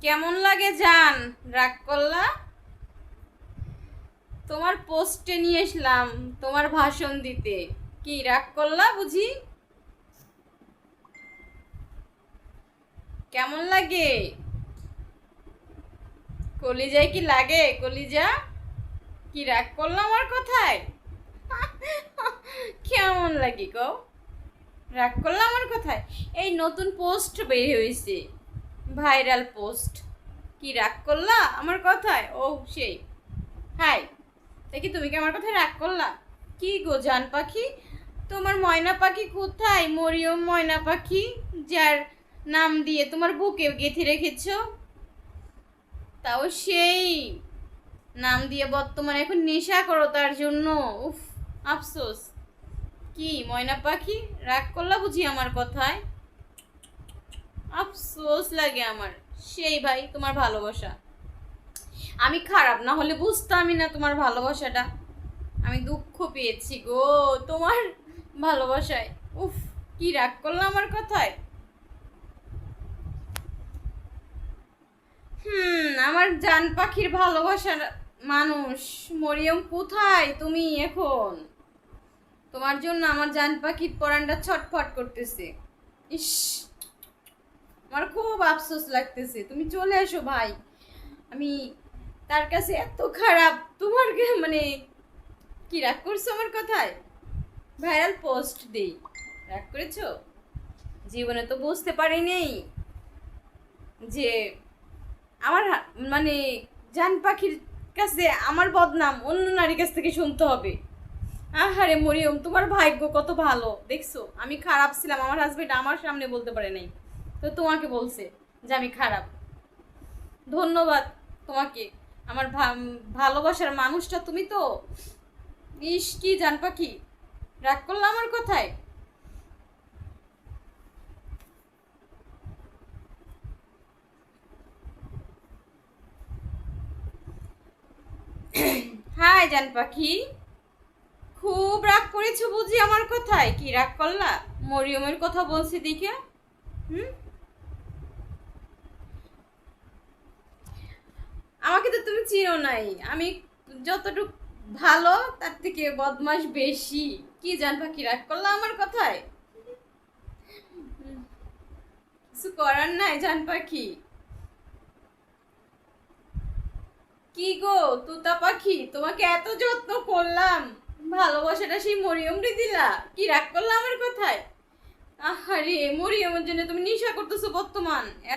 কেমন লাগে জান? রাগ করলা? তোমার পোস্টে নিয়ে এসলাম তোমার ভাষণ দিতে। কি রাগ করলা বুঝি? কেমন লাগে? কলিজায় কি লাগে? কলিজা কি রাগ করলা আমার কথায়? কেমন লাগে গো? রাগ করলা আমার কথায়? এই নতুন পোস্ট বের হয়েছে, ভাইরাল পোস্ট। কি রাগ করলা আমার কথায়? ও সেই, হাই, দেখি তুমি কি আমার কথায় রাগ করলা? কি গো জান পাখি, তোমার ময়না পাখি কোথায়? মরিয়ম ময়না পাখি, যার নাম দিয়ে তোমার বুকে গেঁথে রেখেছো, তাও সেই নাম দিয়ে বর্তমানে এখন নেশা করো তার জন্য। উফ, আফসোস। কি ময়না পাখি, রাগ করলা বুঝি আমার কথায়? আফসোস লাগে আমার। সেই ভাই তোমার ভালোবাসা, আমি খারাপ না হলে বুঝতামই না তোমার ভালোবাসাটা। আমি দুঃখ পেয়েছি গো তোমার ভালোবাসায়। উফ, কি রাগ করলো আমার কথায়? আমার জান পাখির ভালোবাসার মানুষ মরিয়ম, কোথায় তুমি এখন? তোমার জন্য আমার জান পাখির পরানটা ছটফট করতেছে। ইস, আমার খুব আফসোস লাগতেছে, তুমি চলে এসো ভাই। আমি তার কাছে এত খারাপ, তোমার মানে কি রাগ করছো আমার কথায়? ভাইরাল পোস্ট দেই, রাগ করেছো? জীবনে তো বুঝতে পারি নেই যে আমার মানে জান পাখির কাছে আমার বদনাম অন্য নারীর কাছ থেকে শুনতে হবে। আহারে মরিয়ম, তোমার ভাগ্য কত ভালো দেখছো। আমি খারাপ ছিলাম, আমার হাজবেন্ড আমার সামনে বলতে পারে নাই, তো তোমাকে বলছে যে আমি খারাপ। ধন্যবাদ তোমাকে, আমার ভালোবাসার মানুষটা তুমি তো। ইস, কি জান পাখি, রাগ করলো আমার কথায়? হাই জান পাখি, খুব রাগ করেছো বুঝি আমার কথায়? কি রাগ করলা? মরিয়মের কথা বলছি দেখে। হুম, আমাকে তো তুমি চিনো নাই। আমি যতটুকু ভালো তার থেকে বদমাস বেশি। কি জান পাখি, রাগ করলা আমার কথায়? কিছু করার নাই জান পাখি। কি গো তুতা পাখি, তোমাকে এত যত্ন করলাম, ভালোবাসাটা সেই মরিয়মরে দিলা? কি রাগ করলা আমার কথায়? আহারে মরিয়মের জন্য তুমি নেশা করতেছো বর্তমান।